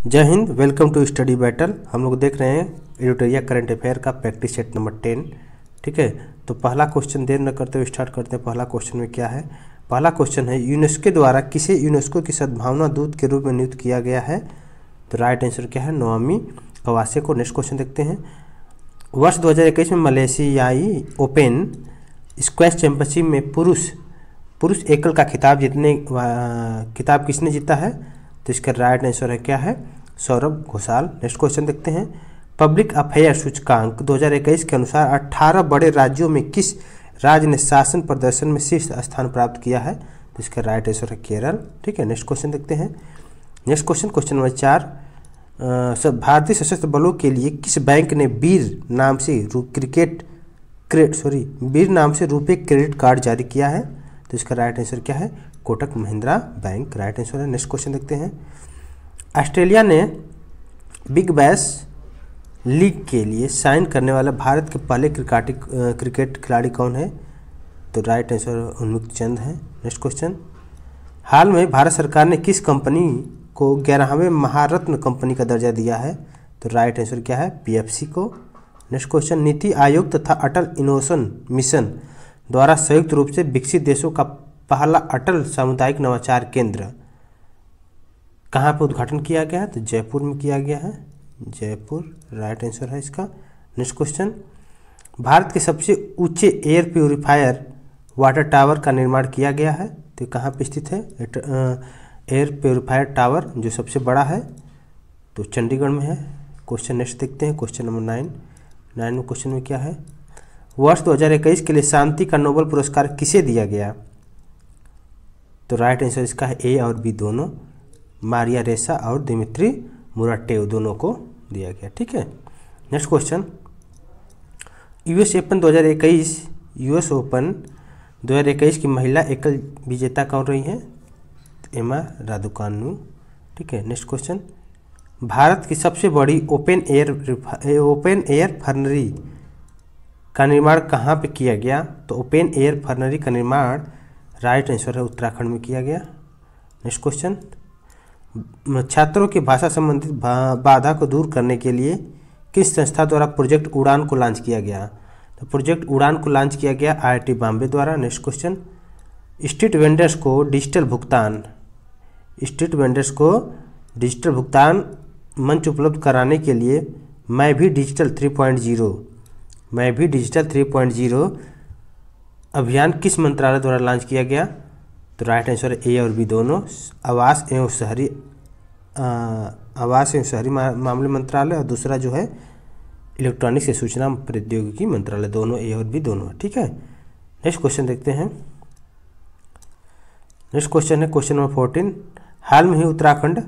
जय हिंद। Welcome to Study Battle. हम लोग देख रहे हैं एडिटोरिया करंट अफेयर का प्रैक्टिस सेट नंबर 10। ठीक है, तो पहला क्वेश्चन देर न करते हुए स्टार्ट करते हैं। पहला क्वेश्चन में क्या है? पहला क्वेश्चन है, यूनेस्को द्वारा किसे यूनेस्को की सद्भावना दूत के रूप में नियुक्त किया गया है? तो राइट आंसर क्या है? नोमी कवासे को। नेक्स्ट क्वेश्चन देखते हैं। वर्ष 2021 में मलेशियाई ओपन स्क्वैश चैंपियनशिप में पुरुष एकल का खिताब किसने जीता है? तो इसका राइट आंसर है क्या है? सौरभ घोषाल। नेक्स्ट क्वेश्चन देखते हैं। पब्लिक अफेयर सूचकांक 2021 के अनुसार 18 बड़े राज्यों में किस राज्य ने शासन प्रदर्शन में शीर्ष स्थान प्राप्त किया है? तो इसका राइट आंसर है केरल। ठीक है, नेक्स्ट क्वेश्चन देखते हैं। Next question number 4। भारतीय सशस्त्र बलों के लिए किस बैंक ने वीर नाम से रुपे क्रेडिट कार्ड जारी किया है? तो इसका राइट आंसर क्या है? Kotak Mahindra bank right answer है। नेक्स्ट क्वेश्चन देखते हैं। ऑस्ट्रेलिया ने बिग बैश लीग के लिए साइन करने वाला भारत के पहले क्रिकेट खिलाड़ी कौन है? तो राइट आंसर उन्मुक्त चंद है। Next question. हाल में भारत सरकार ने किस कंपनी को 11वें महारत्न कंपनी का दर्जा दिया है? तो राइट आंसर क्या है? पीएफसी को। Next question. नीति आयोग तथा अटल इनोवेशन मिशन द्वारा संयुक्त रूप से विकसित देशों का पहला अटल सामुदायिक नवाचार केंद्र कहाँ पर उद्घाटन किया गया है? तो जयपुर में किया गया है। जयपुर राइट आंसर है इसका। Next question. भारत के सबसे ऊंचे एयर प्यूरिफायर वाटर टावर का निर्माण किया गया है, तो कहाँ पर स्थित है? एयर प्यूरिफायर टावर जो सबसे बड़ा है तो चंडीगढ़ में है। क्वेश्चन नेक्स्ट देखते हैं। क्वेश्चन नंबर 9 में क्वेश्चन में क्या है? वर्ष 2021 के लिए शांति का नोबेल पुरस्कार किसे दिया गया? तो राइट आंसर इसका है ए और बी दोनों। मारिया रेसा और दिमित्री मुराटेव दोनों को दिया गया। ठीक है, नेक्स्ट क्वेश्चन। यूएस ओपन 2021 की महिला एकल विजेता कौन रही है? एमा रादुकानु। ठीक है, नेक्स्ट क्वेश्चन। भारत की सबसे बड़ी ओपन एयर फर्नरी का निर्माण कहाँ पे किया गया? तो ओपन एयर फर्नरी का निर्माण राइट आंसर है उत्तराखंड में किया गया। Next question. छात्रों की भाषा संबंधित बाधा को दूर करने के लिए किस संस्था द्वारा प्रोजेक्ट उड़ान को लॉन्च किया गया? तो प्रोजेक्ट उड़ान को लॉन्च किया गया आईआईटी बॉम्बे द्वारा। Next question. स्ट्रीट वेंडर्स को डिजिटल भुगतान मंच उपलब्ध कराने के लिए मैं भी डिजिटल 3.0 अभियान किस मंत्रालय द्वारा लॉन्च किया गया? तो राइट आंसर है ए और बी दोनों। आवास एवं शहरी मामले मंत्रालय और दूसरा जो है इलेक्ट्रॉनिक्स एवं सूचना प्रौद्योगिकी मंत्रालय, दोनों ए और बी दोनों। ठीक है, नेक्स्ट क्वेश्चन देखते हैं। नेक्स्ट क्वेश्चन है क्वेश्चन नंबर 14। हाल में ही उत्तराखंड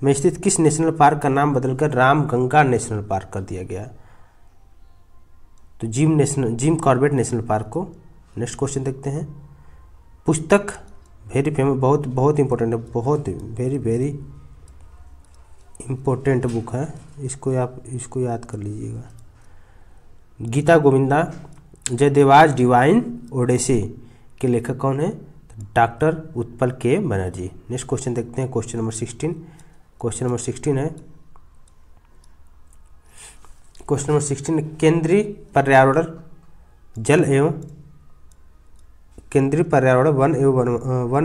में स्थित किस नेशनल पार्क का नाम बदलकर रामगंगा नेशनल पार्क कर दिया गया? तो जिम कॉर्बेट नेशनल पार्क को। नेक्स्ट क्वेश्चन देखते हैं। पुस्तक वेरी फेमस, बहुत इंपॉर्टेंट है, बहुत वेरी इम्पोर्टेंट बुक है, इसको याद कर लीजिएगा। गीता गोविंदा जयदेवाज डिवाइन ओडेसी के लेखक कौन है? डॉक्टर उत्पल के बनर्जी। नेक्स्ट क्वेश्चन देखते हैं। क्वेश्चन नंबर 16 है। क्वेश्चन नंबर 16 केंद्रीय पर्यावरण वन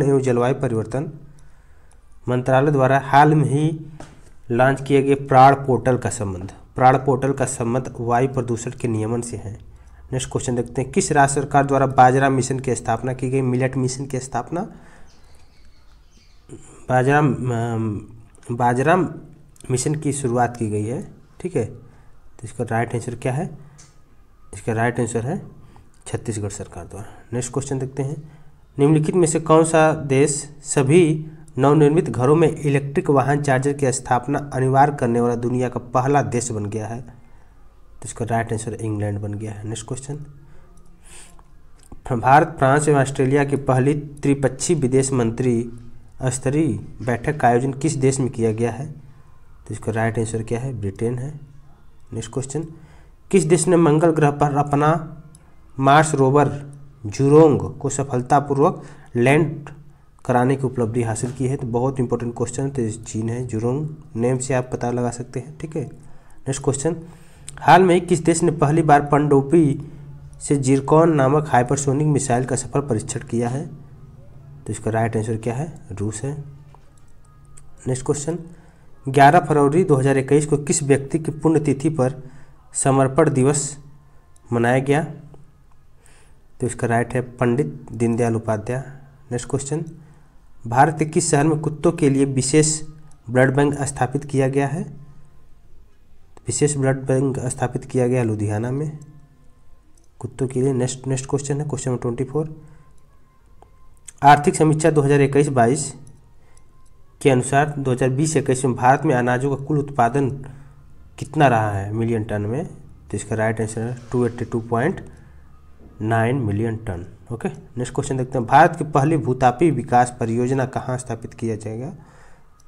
एवं जलवायु परिवर्तन मंत्रालय द्वारा हाल में ही लॉन्च किए गए प्राण पोर्टल का संबंध वायु प्रदूषण के नियमन से है। नेक्स्ट क्वेश्चन देखते हैं। किस राज्य सरकार द्वारा बाजरा मिशन की स्थापना की गई? मिलेट मिशन की स्थापना बाजरा मिशन की शुरुआत की गई है। ठीक है, तो इसका राइट आंसर क्या है? इसका राइट आंसर है छत्तीसगढ़ सरकार द्वारा। नेक्स्ट क्वेश्चन देखते हैं। निम्नलिखित में से कौन सा देश सभी नवनिर्मित घरों में इलेक्ट्रिक वाहन चार्जर की स्थापना अनिवार्य करने वाला दुनिया का पहला देश बन गया है? तो इसका राइट आंसर इंग्लैंड बन गया है। Next question. भारत, फ्रांस एवं ऑस्ट्रेलिया की पहली त्रिपक्षीय विदेश मंत्री स्तरीय बैठक का आयोजन किस देश में किया गया है? तो इसका राइट आंसर क्या है? ब्रिटेन है। Next question. किस देश ने मंगल ग्रह पर अपना मार्स रोवर जुरोंग को सफलतापूर्वक लैंड कराने की उपलब्धि हासिल की है। तो बहुत इंपॉर्टेंट क्वेश्चन है। तो चीन है, जुरोंग नेम से आप पता लगा सकते हैं, ठीक है। नेक्स्ट क्वेश्चन, हाल में किस देश ने पहली बार पनडुब्बी से जिरकॉन नामक हाइपरसोनिक मिसाइल का सफल परीक्षण किया है? तो इसका राइट आंसर क्या है? रूस है। नेक्स्ट क्वेश्चन, 11 फरवरी 2021 को किस व्यक्ति की पुण्यतिथि पर समर्पण दिवस मनाया गया? तो इसका राइट है पंडित दीनदयाल उपाध्याय। नेक्स्ट क्वेश्चन, भारत के किस शहर में कुत्तों के लिए विशेष ब्लड बैंक स्थापित किया गया है? विशेष ब्लड बैंक स्थापित किया गया लुधियाना में कुत्तों के लिए। नेक्स्ट क्वेश्चन है क्वेश्चन नंबर 24, आर्थिक समीक्षा 2021-22 के अनुसार 2020-21 में भारत में अनाजों का कुल उत्पादन कितना रहा है मिलियन टन में? तो इसका राइट आंसर है 282.9 million ton. Okay, next question देखते हैं, भारत की पहली भूतापी विकास परियोजना कहाँ स्थापित किया जाएगा?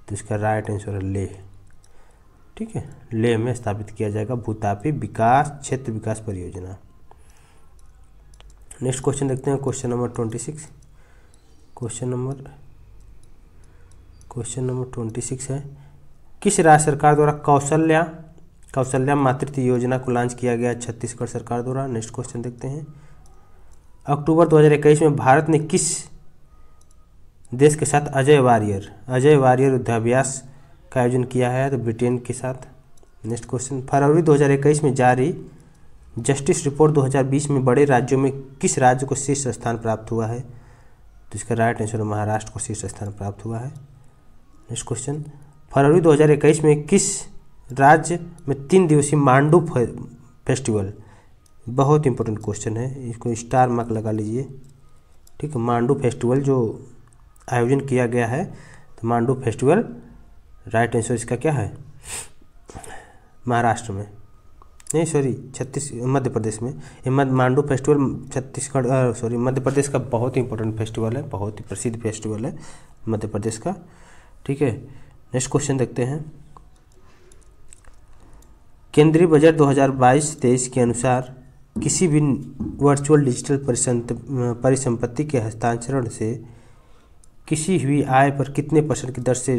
तो इसका राइट आंसर है लेह, ठीक है, लेह में स्थापित किया जाएगा भूतापी विकास क्षेत्र विकास परियोजना। नेक्स्ट क्वेश्चन देखते हैं क्वेश्चन नंबर 26। क्वेश्चन नंबर 26 है, किस राज्य सरकार द्वारा कौशल्या मातृत्व योजना को लॉन्च किया गया? छत्तीसगढ़ सरकार द्वारा। नेक्स्ट क्वेश्चन देखते हैं, अक्टूबर 2021 में भारत ने किस देश के साथ अजय वारियर युद्धाभ्यास का आयोजन किया है? तो ब्रिटेन के साथ। नेक्स्ट क्वेश्चन, फरवरी 2021 में जारी जस्टिस रिपोर्ट 2020 में बड़े राज्यों में किस राज्य को शीर्ष स्थान प्राप्त हुआ है? तो इसका राइट आंसर महाराष्ट्र को शीर्ष स्थान प्राप्त हुआ है। नेक्स्ट क्वेश्चन, फरवरी 2021 में किस राज्य में 3 दिवसीय मांडू फेस्टिवल, बहुत इंपॉर्टेंट क्वेश्चन है, इसको स्टार मार्क लगा लीजिए, ठीक है, मांडू फेस्टिवल जो आयोजन किया गया है, तो मांडू फेस्टिवल राइट आंसर इसका क्या है? महाराष्ट्र में, नहीं सॉरी मध्य प्रदेश में। ये मांडू फेस्टिवल छत्तीसगढ़ मध्य प्रदेश का बहुत ही इंपॉर्टेंट फेस्टिवल है, बहुत ही प्रसिद्ध फेस्टिवल है मध्य प्रदेश का, ठीक है। नेक्स्ट क्वेश्चन देखते हैं, केंद्रीय बजट 2022-23 के अनुसार किसी भी वर्चुअल डिजिटल परिसंपत्ति के हस्तांतरण से किसी हुई आय पर कितने % की दर से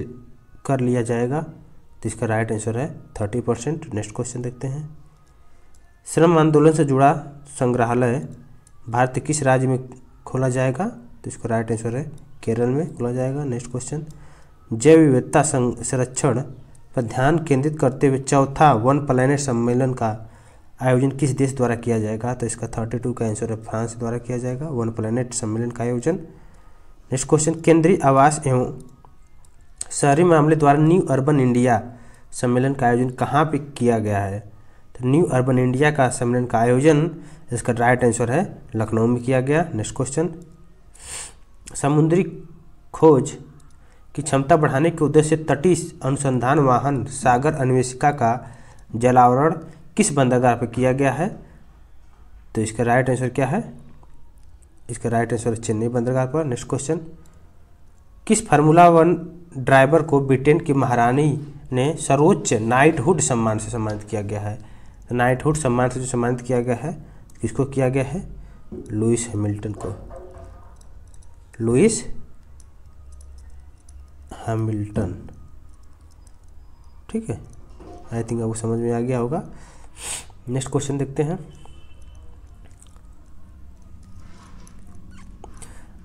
कर लिया जाएगा? तो इसका राइट आंसर है 30%। नेक्स्ट क्वेश्चन देखते हैं, श्रम आंदोलन से जुड़ा संग्रहालय भारत के किस राज्य में खोला जाएगा? तो इसका राइट आंसर है केरल में खोला जाएगा। नेक्स्ट क्वेश्चन, जैव विविधता संरक्षण पर ध्यान केंद्रित करते हुए चौथा वन प्लैनेट सम्मेलन का आयोजन किस देश द्वारा किया जाएगा? तो इसका 32 का आंसर है फ्रांस द्वारा किया जाएगा वन प्लैनेट सम्मेलन का आयोजन। नेक्स्ट क्वेश्चन, केंद्रीय आवास एवं शहरी मामले द्वारा न्यू अर्बन इंडिया सम्मेलन का आयोजन कहाँ पे किया गया है? तो न्यू अर्बन इंडिया का सम्मेलन का आयोजन इसका राइट आंसर है लखनऊ में किया गया। नेक्स्ट क्वेश्चन, समुद्री खोज की क्षमता बढ़ाने के उद्देश्य से तटीय अनुसंधान वाहन सागर अन्वेषिका का जलावरण किस बंदरगाह पर किया गया है? तो इसका राइट आंसर क्या है? इसका राइट आंसर चेन्नई बंदरगाह पर। नेक्स्ट क्वेश्चन, किस फार्मूला 1 ड्राइवर को ब्रिटेन की महारानी ने सर्वोच्च नाइटहुड सम्मान से सम्मानित किया गया है? तो नाइटहुड सम्मान से जो सम्मानित किया गया है, किसको किया गया है? लुइस हैमिल्टन को, लुइस हैमिल्टन, ठीक है। आई थिंक आपको समझ में आ गया होगा। नेक्स्ट क्वेश्चन देखते हैं,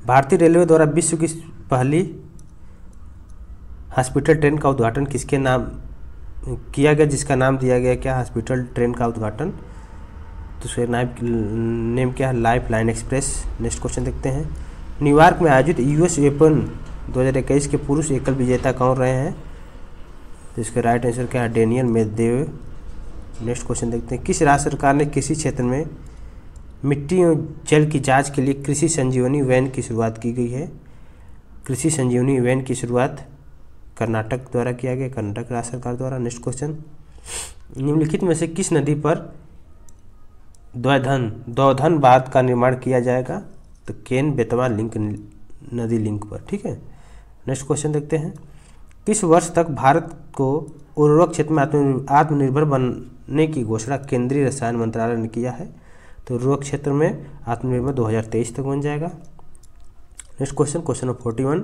भारतीय रेलवे द्वारा विश्व की पहली हॉस्पिटल ट्रेन का उद्घाटन किसके नाम किया गया, जिसका नाम दिया गया क्या? हॉस्पिटल ट्रेन का उद्घाटन, तो उसका नेम क्या है? Life line express. Next question देखते हैं, न्यूयॉर्क में आयोजित US ओपन 2021 के पुरुष एकल विजेता कौन रहे हैं? तो इसका राइट आंसर क्या है? Daniel Medvedev. नेक्स्ट क्वेश्चन देखते हैं, किस राज्य सरकार ने कृषि क्षेत्र में मिट्टी और जल की जांच के लिए कृषि संजीवनी वैन की शुरुआत की गई है? कृषि संजीवनी वैन की शुरुआत कर्नाटक द्वारा किया गया, कर्नाटक राज्य सरकार द्वारा। नेक्स्ट क्वेश्चन, निम्नलिखित में से किस नदी पर द्वैधन बांध का निर्माण किया जाएगा? तो केन बेतवा लिंक नदी लिंक पर, ठीक है। नेक्स्ट क्वेश्चन देखते हैं, किस वर्ष तक भारत को उर्वरक क्षेत्र में आत्मनिर्भर बनने की घोषणा केंद्रीय रसायन मंत्रालय ने किया है? तो उर्वरक क्षेत्र में आत्मनिर्भर 2023 तक बन जाएगा। नेक्स्ट क्वेश्चन, क्वेश्चन नंबर 41,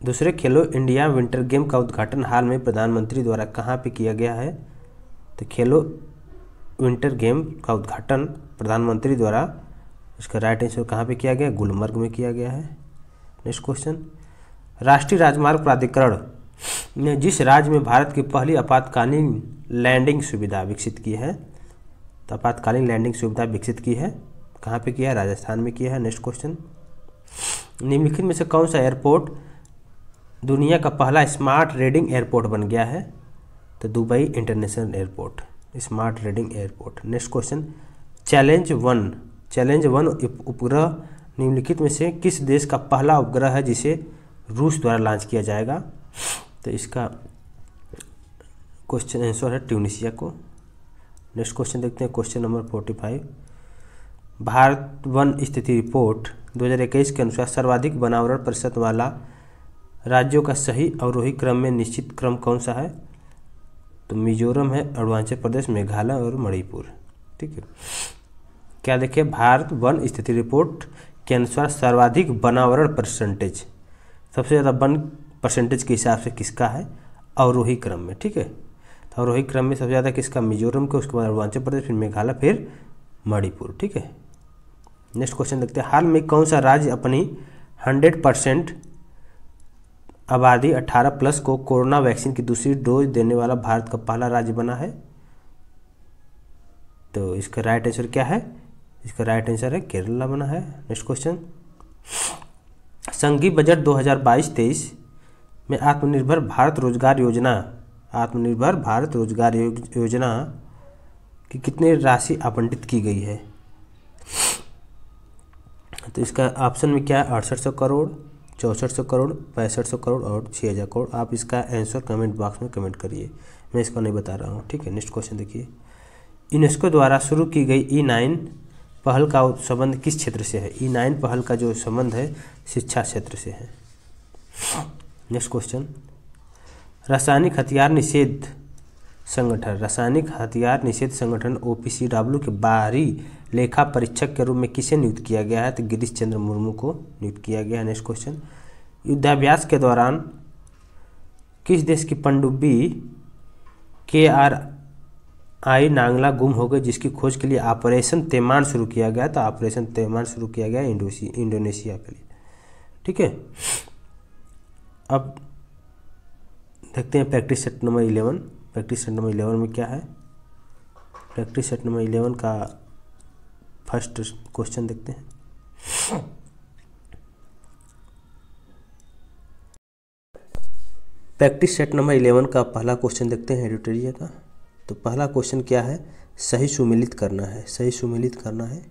दूसरे खेलो इंडिया विंटर गेम का उद्घाटन हाल में प्रधानमंत्री द्वारा कहाँ पे किया गया है? तो खेलो विंटर गेम का उद्घाटन प्रधानमंत्री द्वारा, इसका राइट आंसर कहाँ पे किया गया? गुलमर्ग में किया गया है। नेक्स्ट क्वेश्चन, राष्ट्रीय राजमार्ग प्राधिकरण ने जिस राज्य में भारत की पहली आपातकालीन लैंडिंग सुविधा विकसित की है, तो आपातकालीन लैंडिंग सुविधा विकसित की है कहाँ पे किया है? राजस्थान में किया है। नेक्स्ट क्वेश्चन, निम्नलिखित में से कौन सा एयरपोर्ट दुनिया का पहला स्मार्ट रीडिंग एयरपोर्ट बन गया है? तो Dubai international airport, smart reading airport. Next question, challenge one उपग्रह निम्नलिखित में से किस देश का पहला उपग्रह है जिसे रूस द्वारा लॉन्च किया जाएगा? तो इसका क्वेश्चन आंसर है ट्यूनीशिया को। नेक्स्ट क्वेश्चन देखते हैं, क्वेश्चन नंबर 45, भारत वन स्थिति रिपोर्ट 2021 के अनुसार सर्वाधिक वनावरण प्रतिशत वाला राज्यों का सही अवरोही क्रम में निश्चित क्रम कौन सा है? तो मिजोरम है, अरुणाचल प्रदेश, मेघालय और मणिपुर। ठीक है, क्या देखिए, भारत वन स्थिति रिपोर्ट के अनुसार सर्वाधिक वनावरण परसेंटेज, सबसे ज़्यादा वन परसेंटेज के हिसाब से किसका है? अवरोही क्रम में। ठीक है, तो अवरोही क्रम में सबसे ज़्यादा किसका? मिजोरम का, उसके बाद अरुणाचल प्रदेश, फिर मेघालय, फिर मणिपुर। ठीक है, नेक्स्ट क्वेश्चन देखते हैं, हाल में कौन सा राज्य अपनी 100% आबादी 18+ को कोरोना वैक्सीन की दूसरी डोज देने वाला भारत का पहला राज्य बना है? तो इसका राइट आंसर क्या है? इसका राइट आंसर है केरला बना है। नेक्स्ट क्वेश्चन, संघीय बजट 2022-23 में आत्मनिर्भर भारत रोजगार योजना की कितनी राशि आवंटित की गई है? तो इसका ऑप्शन में क्या है? 6800 करोड़, 6400 करोड़, 6500 करोड़ और 6000 करोड़। आप इसका आंसर कमेंट बॉक्स में कमेंट करिए, मैं इसको नहीं बता रहा हूँ। ठीक है, नेक्स्ट क्वेश्चन देखिए, यूनेस्को द्वारा शुरू की गई E9 पहल का संबंध किस क्षेत्र से है? E9 पहल का जो संबंध है शिक्षा क्षेत्र से है। नेक्स्ट क्वेश्चन, रासायनिक हथियार निषेध संगठन OPCW के बाहरी लेखा परीक्षक के रूप में किसे नियुक्त किया गया है? तो गिरीश चंद्र मुर्मू को नियुक्त किया गया है। नेक्स्ट क्वेश्चन, युद्धाभ्यास के दौरान किस देश की पनडुब्बी KRI नांगला गुम हो गई, जिसकी खोज के लिए ऑपरेशन तैमान शुरू किया गया? तो ऑपरेशन तैमान शुरू किया गया इंडोनेशिया के लिए। ठीक है, अब देखते हैं practice set number 11। Practice set number 11 में क्या है? प्रैक्टिस सेट नंबर 11 का फर्स्ट क्वेश्चन देखते हैं। प्रैक्टिस सेट नंबर 11 का पहला क्वेश्चन देखते हैं एडिटोरिया का। तो पहला क्वेश्चन क्या है? सही सुमेलित करना है।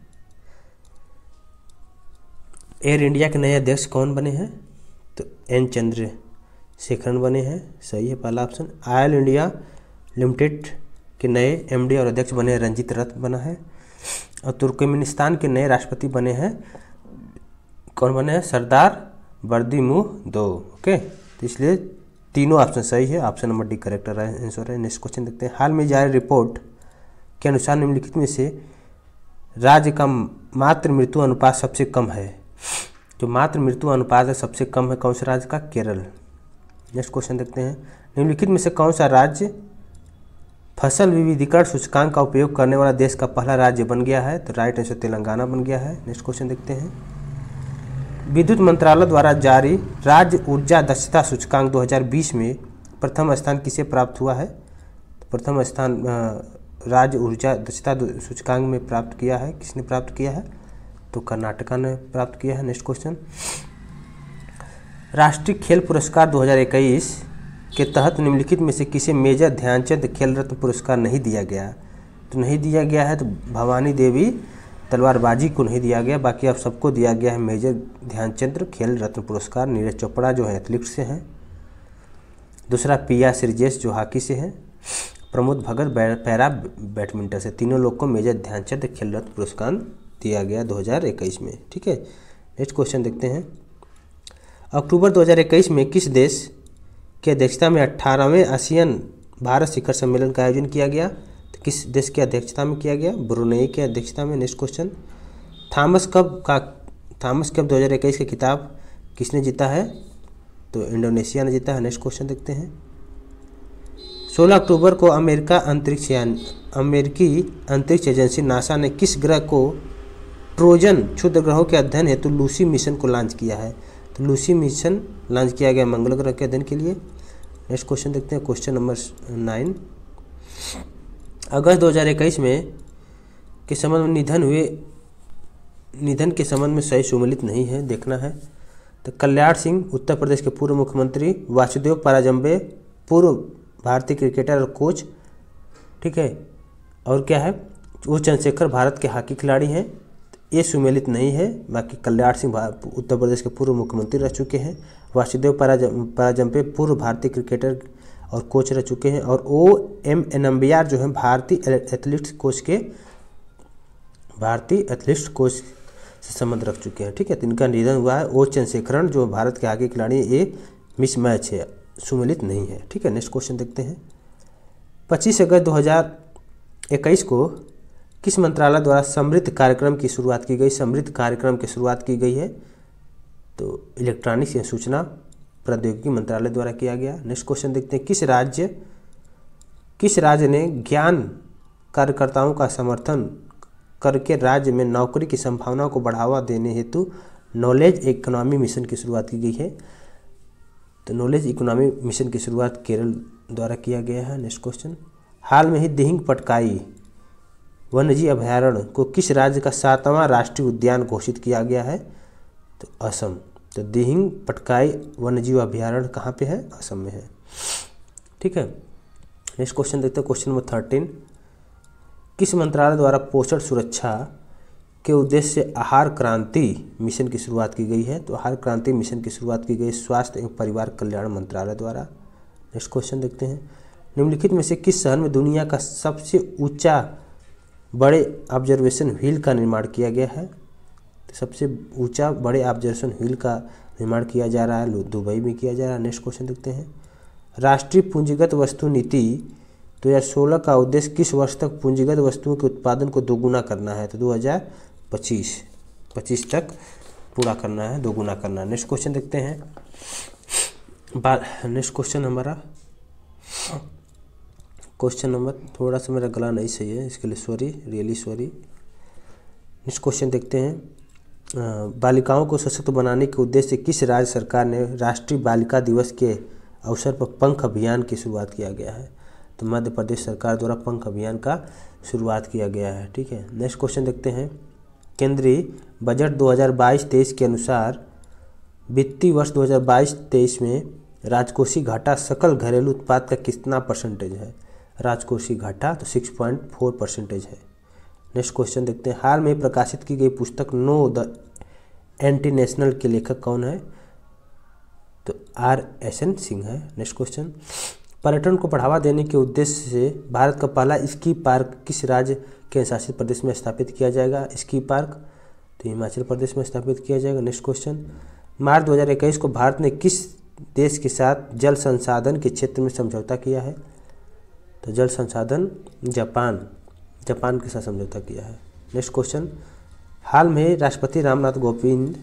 एयर इंडिया के नए अध्यक्ष कौन बने हैं? तो N चंद्रशेखरन बने हैं, सही है पहला ऑप्शन। ऑयल इंडिया लिमिटेड के नए MD और अध्यक्ष बने हैं रंजीत रथ बना है। और तुर्कमेनिस्तान के नए राष्ट्रपति बने हैं, कौन बने हैं? सरदार बर्दिमुह-दो। ओके, तो इसलिए तीनों ऑप्शन सही है, option number D correct answer है। नेक्स्ट क्वेश्चन देखते हैं, हाल में जारी रिपोर्ट के अनुसार निम्नलिखित में से राज्य का मातृ मृत्यु अनुपात सबसे कम है? जो मातृ मृत्यु अनुपात है सबसे कम है कौन से राज्य का? केरल। नेक्स्ट क्वेश्चन देखते हैं, निम्नलिखित में से कौन सा राज्य फसल विविधीकरण सूचकांक का उपयोग करने वाला देश का पहला राज्य बन गया है? तो राइट आंसर तेलंगाना बन गया है। नेक्स्ट क्वेश्चन देखते हैं, विद्युत मंत्रालय द्वारा जारी राज्य ऊर्जा दक्षता सूचकांक 2020 में प्रथम स्थान किसे प्राप्त हुआ है? तो प्रथम स्थान राज्य ऊर्जा दक्षता सूचकांक में प्राप्त किया है, किसने प्राप्त किया है? तो कर्नाटका ने प्राप्त किया है। नेक्स्ट क्वेश्चन, राष्ट्रीय खेल पुरस्कार 2021 के तहत निम्नलिखित में से किसे मेजर ध्यानचंद खेल रत्न पुरस्कार नहीं दिया गया? तो नहीं दिया गया है तो भवानी देवी तलवारबाजी को नहीं दिया गया, बाकी अब सबको दिया गया है मेजर ध्यानचंद खेल रत्न पुरस्कार। नीरज चोपड़ा जो है एथलीट्स से हैं, दूसरा पिया श्रीजेश जो हॉकी से हैं, प्रमोद भगत पैरा बैडमिंटन से। तीनों लोग को मेजर ध्यानचंद खेल रत्न पुरस्कार दिया गया 2021 में। ठीक है, नेक्स्ट क्वेश्चन देखते हैं, अक्टूबर 2021 में किस देश की अध्यक्षता में 18वें आसियान भारत शिखर सम्मेलन का आयोजन किया गया? तो किस देश की अध्यक्षता में किया गया? ब्रुनेई की अध्यक्षता में। नेक्स्ट क्वेश्चन, थॉमस कप 2021 का खिताब किसने जीता है? तो इंडोनेशिया ने जीता है। नेक्स्ट क्वेश्चन देखते हैं। 16 अक्टूबर को अमेरिकी अंतरिक्ष एजेंसी नासा ने किस ग्रह को ट्रोजन क्षुद्र ग्रहों के अध्ययन हेतु लूसी मिशन को लॉन्च किया है? तो लूसी मिशन लॉन्च किया गया मंगल ग्रह के अध्ययन के लिए। नेक्स्ट क्वेश्चन देखते हैं, क्वेश्चन नंबर 9। अगस्त 2021 में के संबंध में निधन के संबंध में सही सुमेलित नहीं है, देखना है। तो कल्याण सिंह उत्तर प्रदेश के पूर्व मुख्यमंत्री, वासुदेव पराजंबे पूर्व भारतीय क्रिकेटर और कोच, ठीक है। और क्या है, वो चंद्रशेखर भारत के हॉकी खिलाड़ी हैं, ये सुमेलित नहीं है। बाकी कल्याण सिंह उत्तर प्रदेश के पूर्व मुख्यमंत्री रह चुके हैं, वासुदेव पराजंबे पूर्व भारतीय क्रिकेटर और कोच रह चुके हैं, और O.M. नंबियार जो है भारतीय एथलीट्स कोच से संबंध रख चुके हैं, ठीक है। तो इनका निधन हुआ है। ओ चंद्रशेखरन जो भारत के हॉकी खिलाड़ी, ये मिसमैच है, सुमेलित नहीं है, ठीक है। नेक्स्ट क्वेश्चन देखते हैं। 25 अगस्त 2021 को किस मंत्रालय द्वारा समृद्ध कार्यक्रम की शुरुआत की गई? समृद्ध कार्यक्रम की शुरुआत की गई है तो इलेक्ट्रॉनिक्स या सूचना प्रौद्योगिकी मंत्रालय द्वारा किया गया। नेक्स्ट क्वेश्चन देखते हैं। किस राज्य ने ज्ञान कार्यकर्ताओं का समर्थन करके राज्य में नौकरी की संभावनाओं को बढ़ावा देने हेतु नॉलेज इकोनॉमी मिशन की शुरुआत की गई है? तो नॉलेज इकोनॉमी मिशन की शुरुआत केरल द्वारा किया गया है। Next question. हाल में ही दिहिंग पटकाई वन्यजीव अभयारण्य को किस राज्य का 7वां राष्ट्रीय उद्यान घोषित किया गया है? तो असम। तो दिहिंग पटकाई वन्यजीव अभयारण्य कहाँ पे है? असम में है, ठीक है। नेक्स्ट क्वेश्चन देखते हैं, क्वेश्चन नंबर 13। किस मंत्रालय द्वारा पोषण सुरक्षा के उद्देश्य से आहार क्रांति मिशन की शुरुआत की गई है? तो आहार क्रांति मिशन की शुरुआत की गई स्वास्थ्य एवं परिवार कल्याण मंत्रालय द्वारा। नेक्स्ट क्वेश्चन देखते हैं। निम्नलिखित में से किस शहर में दुनिया का सबसे ऊंचा बड़े ऑब्जर्वेशन व्हील का निर्माण किया गया है? तो सबसे ऊंचा बड़े ऑब्जर्वेशन व्हील का निर्माण किया जा रहा है, दुबई में किया जा रहा है। नेक्स्ट क्वेश्चन देखते हैं। राष्ट्रीय पूंजीगत वस्तु नीति 2016 का उद्देश्य किस वर्ष तक पूंजीगत वस्तुओं के उत्पादन को दोगुना करना है? तो 2025 तक पूरा करना है, दोगुना करना है। नेक्स्ट क्वेश्चन देखते हैं। नेक्स्ट क्वेश्चन हमारा क्वेश्चन नंबर, थोड़ा सा मेरा गला नहीं सही है, इसके लिए sorry, really sorry. Next question देखते हैं। बालिकाओं को सशक्त बनाने के उद्देश्य से किस राज्य सरकार ने राष्ट्रीय बालिका दिवस के अवसर पर पंख अभियान की शुरुआत किया गया है? तो मध्य प्रदेश सरकार द्वारा पंख अभियान का शुरुआत किया गया है, ठीक है। नेक्स्ट क्वेश्चन देखते हैं। केंद्रीय बजट 2022-23 के अनुसार वित्तीय वर्ष 2022-23 में राजकोषीय घाटा सकल घरेलू उत्पाद का कितना परसेंटेज है? राजकोषीय घाटा तो 6.4% है। नेक्स्ट क्वेश्चन देखते हैं। हाल में प्रकाशित की गई पुस्तक नो द एंटी नेशनल के लेखक कौन है? तो R.S.N. सिंह है। Next question. पर्यटन को बढ़ावा देने के उद्देश्य से भारत का पहला स्की पार्क किस राज्य के शासित प्रदेश में स्थापित किया जाएगा? स्की पार्क तो हिमाचल प्रदेश में स्थापित किया जाएगा। Next question. मार्च 2021 को भारत ने किस देश के साथ जल संसाधन के क्षेत्र में समझौता किया है? तो जल संसाधन जापान के साथ समझौता किया है। Next question. हाल में राष्ट्रपति रामनाथ कोविंद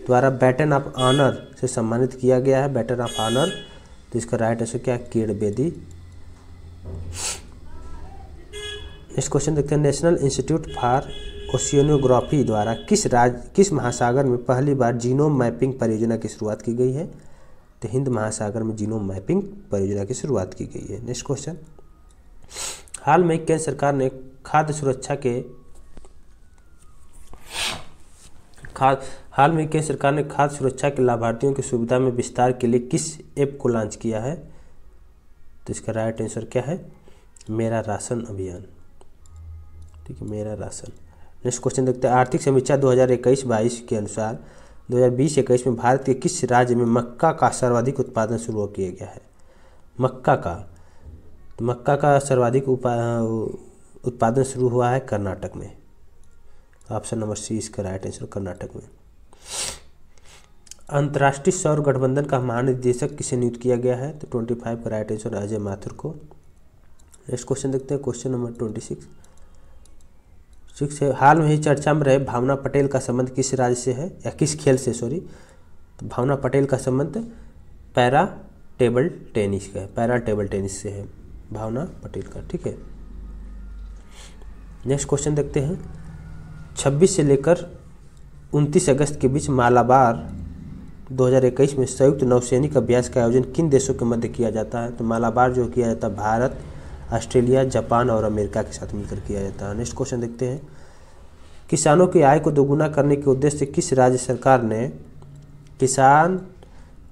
द्वारा बैटन ऑफ ऑनर से सम्मानित किया गया है। बैटन ऑफ ऑनर, तो इसका राइट आंसर क्या है? किरण बेदी। नेक्स्ट क्वेश्चन देखते हैं। नेशनल इंस्टीट्यूट फॉर ओशियनोग्राफी द्वारा किस महासागर में पहली बार जीनोम मैपिंग परियोजना की शुरुआत की गई है? तो हिंद महासागर में जीनोम मैपिंग परियोजना की शुरुआत की गई है। Next question. हाल में केंद्र सरकार ने खाद्य सुरक्षा के लाभार्थियों की सुविधा में विस्तार के लिए किस ऐप को लॉन्च किया है? तो इसका राइट आंसर क्या है? मेरा राशन अभियान, ठीक है, मेरा राशन। नेक्स्ट क्वेश्चन देखते हैं। आर्थिक समीक्षा 2021-22 के अनुसार 2020-21 में भारत के किस राज्य में मक्का का सर्वाधिक उत्पादन शुरू किया गया है? मक्का का सर्वाधिक उत्पादन शुरू हुआ है कर्नाटक में। ऑप्शन नंबर सी इसका राइट आंसर, कर्नाटक में। अंतर्राष्ट्रीय सौर गठबंधन का महानिदेशक किसे नियुक्त किया गया है? तो 25 का राइट आंसर अजय माथुर को। नेक्स्ट क्वेश्चन देखते हैं, क्वेश्चन नंबर 26। 6 है, हाल में ही चर्चा में रहे भावना पटेल का संबंध किस राज्य से है या किस खेल से, सॉरी। तो भावना पटेल का संबंध पैरा टेबल टेनिस का है, पैरा टेबल टेनिस से है भावना पटेल का, ठीक है। नेक्स्ट क्वेश्चन देखते हैं। 26 से लेकर 29 अगस्त के बीच मालाबार 2021 में संयुक्त नौसैनिक अभ्यास का आयोजन किन देशों के मध्य किया जाता है? तो मालाबार जो किया जाता है भारत, ऑस्ट्रेलिया, जापान और अमेरिका के साथ मिलकर किया जाता है। नेक्स्ट क्वेश्चन देखते हैं। किसानों की आय को दोगुना करने के उद्देश्य से किस राज्य सरकार ने किसान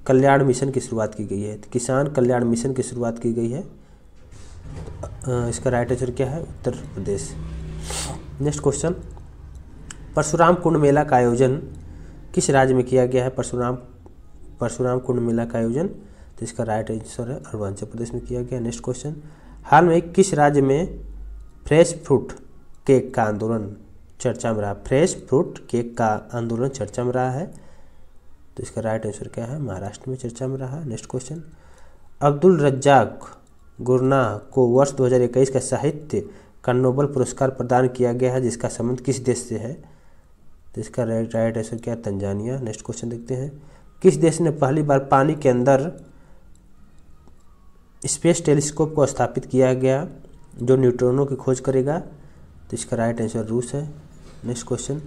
कल्याण मिशन की शुरुआत की गई है? तो किसान कल्याण मिशन की शुरुआत की गई है। इसका राइट आंसर क्या है? उत्तर प्रदेश। Next question. परशुराम कुंड मेला का आयोजन किस राज्य में किया गया है? परशुराम कुंड मेला का आयोजन, तो इसका राइट आंसर है अरुणाचल प्रदेश में किया गया। Next question. हाल में किस राज्य में फ्रेश फ्रूट केक का आंदोलन चर्चा में रहा? फ्रेश फ्रूट केक का आंदोलन चर्चा में रहा है, तो इसका राइट आंसर क्या है? महाराष्ट्र में चर्चा में रहा। Next question. Abdulrazak Gurnah को वर्ष 2021 का साहित्य का नोबेल पुरस्कार प्रदान किया गया है, जिसका संबंध किस देश से है? तो इसका राइट आंसर क्या है? तंजानिया। नेक्स्ट क्वेश्चन देखते हैं। किस देश ने पहली बार पानी के अंदर स्पेस टेलीस्कोप को स्थापित किया गया जो न्यूट्रॉनों की खोज करेगा? तो इसका राइट आंसर रूस है। Next question.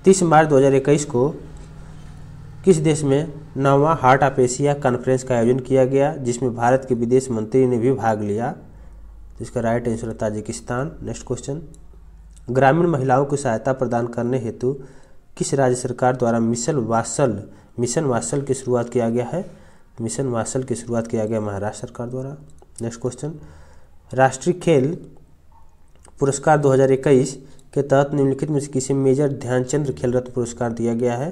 30 मार्च 2021 को किस देश में 9वां हार्ट ऑफ एशिया कॉन्फ्रेंस का आयोजन किया गया, जिसमें भारत के विदेश मंत्री ने भी भाग लिया? तो इसका राइट आंसर है ताजिकिस्तान। Next question. ग्रामीण महिलाओं को सहायता प्रदान करने हेतु किस राज्य सरकार द्वारा मिशन वात्सल की शुरुआत किया गया है? मिशन वात्सल की शुरुआत किया गया महाराष्ट्र सरकार द्वारा। Next question. राष्ट्रीय खेल पुरस्कार 2021 के तहत निम्नलिखित में से किसे मेजर ध्यानचंद खेल रत्न पुरस्कार दिया गया है?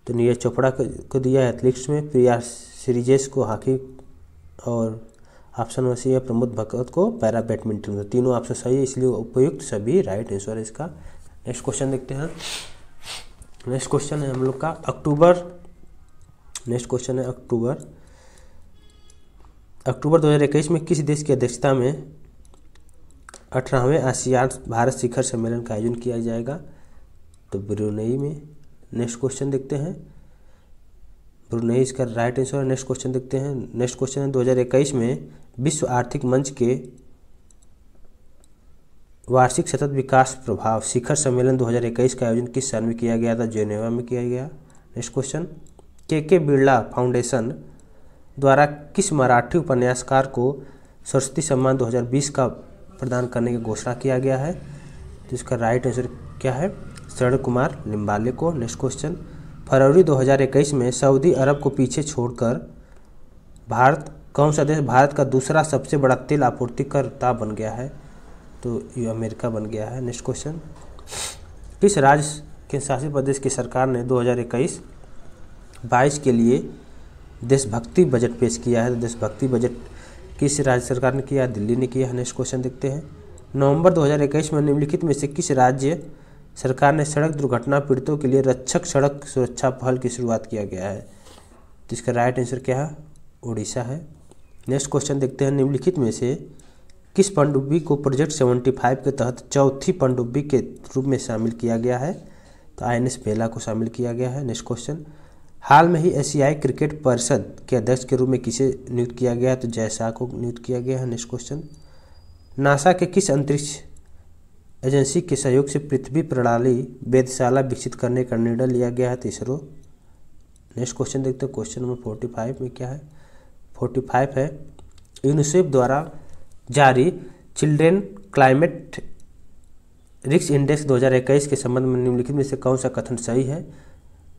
तो नीरज चोपड़ा को दिया है एथलेटिक्स में, प्रिया श्रीजेश को हॉकी, और ऑप्शन वैसी है प्रमोद भगत को पैरा बैडमिंटन में। तीनों ऑप्शन सही है, इसलिए उपयुक्त सभी राइट आंसर है इसका। नेक्स्ट क्वेश्चन देखते हैं। नेक्स्ट क्वेश्चन है हम लोग का अक्टूबर 2021 में किस देश की अध्यक्षता में 18वें आसियान भारत शिखर सम्मेलन का आयोजन किया जाएगा? तो ब्रुनेई में। नेक्स्ट क्वेश्चन देखते हैं। ब्रुनेई इसका राइट आंसर है। नेक्स्ट क्वेश्चन देखते हैं। नेक्स्ट क्वेश्चन है 2021 में विश्व आर्थिक मंच के वार्षिक सतत विकास प्रभाव शिखर सम्मेलन 2021 का आयोजन किस साल में किया गया था? जेनेवा में किया गया। Next question. के बिरला फाउंडेशन द्वारा किस मराठी उपन्यासकार को सरस्वती सम्मान 2020 का प्रदान करने की घोषणा किया गया है? तो इसका राइट आंसर क्या है? शरण कुमार लिम्बाले को। Next question. फरवरी 2021 में सऊदी अरब को पीछे छोड़कर कौन सा देश भारत का दूसरा सबसे बड़ा तेल आपूर्तिकर्ता बन गया है? तो ये अमेरिका बन गया है। Next question. किस राज्य के शासित प्रदेश की सरकार ने 2021-22 के लिए देशभक्ति बजट पेश किया है? तो देशभक्ति बजट किस राज्य सरकार ने किया? दिल्ली ने किया है। नेक्स्ट क्वेश्चन देखते हैं। नवंबर 2021 में निम्नलिखित में से किस राज्य सरकार ने सड़क दुर्घटना पीड़ितों के लिए रक्षक सड़क सुरक्षा पहल की शुरुआत किया गया है? तो इसका राइट आंसर क्या है? उड़ीसा है। नेक्स्ट क्वेश्चन देखते हैं। निम्नलिखित में से किस पनडुब्बी को प्रोजेक्ट 75 के तहत चौथी पनडुब्बी के रूप में शामिल किया गया है? तो INS बेला को शामिल किया गया है। Next question. हाल में ही एशियाई क्रिकेट परिषद के अध्यक्ष के रूप में किसे नियुक्त किया गया है? तो जय शाह को नियुक्त किया गया है। Next question. नासा के किस अंतरिक्ष एजेंसी के सहयोग से पृथ्वी प्रणाली वेधशाला विकसित करने का निर्णय लिया गया है? तो इसरो। नेक्स्ट क्वेश्चन देखते हैं। क्वेश्चन नंबर 45 में क्या है? 45 है यूनिसेफ द्वारा जारी चिल्ड्रेन क्लाइमेट रिस्क इंडेक्स 2021 के संबंध में निम्नलिखित में से कौन सा कथन सही है?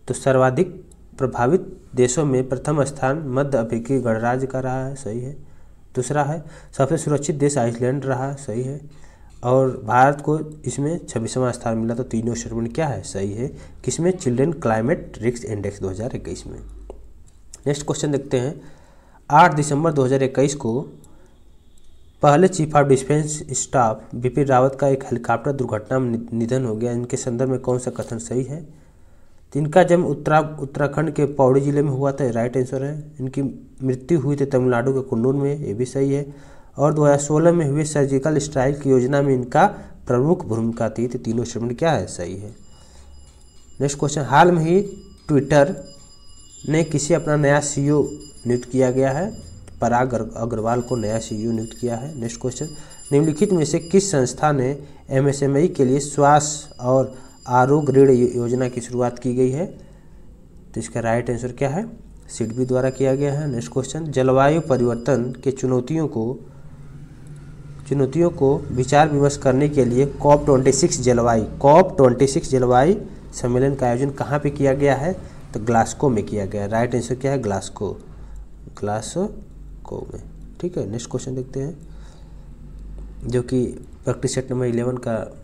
तो सर्वाधिक प्रभावित देशों में प्रथम स्थान मध्य अफ्रीकी गणराज्य का रहा है, सही है। दूसरा है सबसे सुरक्षित देश आइसलैंड रहा, सही है। और भारत को इसमें 26वां स्थान मिला, तो तीनों श्रेणी क्या है? सही है। किसमें? चिल्ड्रेन क्लाइमेट रिस्क इंडेक्स 2021 में। नेक्स्ट क्वेश्चन देखते हैं। 8 दिसंबर 2021 को पहले chief of defence staff Bipin Rawat का एक हेलीकॉप्टर दुर्घटना में निधन हो गया। इनके संदर्भ में कौन सा कथन सही है? तो इनका जन्म उत्तराखंड के पौड़ी जिले में हुआ था, राइट आंसर है। इनकी मृत्यु हुई थी तमिलनाडु के कुन्नूर में, ये भी सही है। और 2016 में हुए सर्जिकल स्ट्राइक की योजना में इनका प्रमुख भूमिका थी। तो तीनों स्टेटमेंट क्या है, सही है। नेक्स्ट क्वेश्चन, हाल में ही ट्विटर ने किसे अपना नया CEO नियुक्त किया गया है? पराग अग्रवाल को नया CEO नियुक्त किया है। नेक्स्ट क्वेश्चन, निम्नलिखित में से किस संस्था ने MSME के लिए स्वास्थ्य और आरोग्य ऋण योजना की शुरुआत की गई है? तो इसका राइट आंसर क्या है, सिडबी द्वारा किया गया है। नेक्स्ट क्वेश्चन, जलवायु परिवर्तन के चुनौतियों को विचार विमर्श करने के लिए COP26 जलवायु सम्मेलन का आयोजन कहाँ पे किया गया है? तो ग्लासगो में किया गया है। राइट आंसर क्या है, ग्लासगो में। ठीक है, नेक्स्ट क्वेश्चन देखते हैं, जो कि प्रैक्टिस सेट नंबर 11 का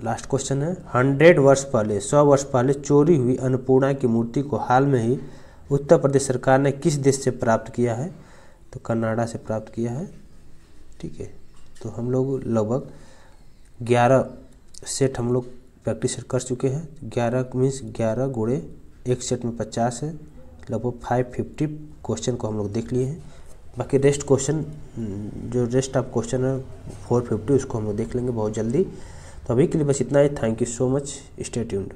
लास्ट क्वेश्चन है। 100 वर्ष पहले चोरी हुई अन्नपूर्णा की मूर्ति को हाल में ही उत्तर प्रदेश सरकार ने किस देश से प्राप्त किया है? तो कनाडा से प्राप्त किया है। ठीक है, तो हम लोग लगभग 11 सेट हम लोग प्रैक्टिस सेट कर चुके हैं। 11 गुणे एक सेट में 50 है, लगभग 550 क्वेश्चन को हम लोग देख लिए हैं। बाकी रेस्ट क्वेश्चन, जो रेस्ट ऑफ क्वेश्चन है 450, उसको हम लोग देख लेंगे बहुत जल्दी। तो अभी के लिए बस इतना ही। Thank you so much, stay tuned.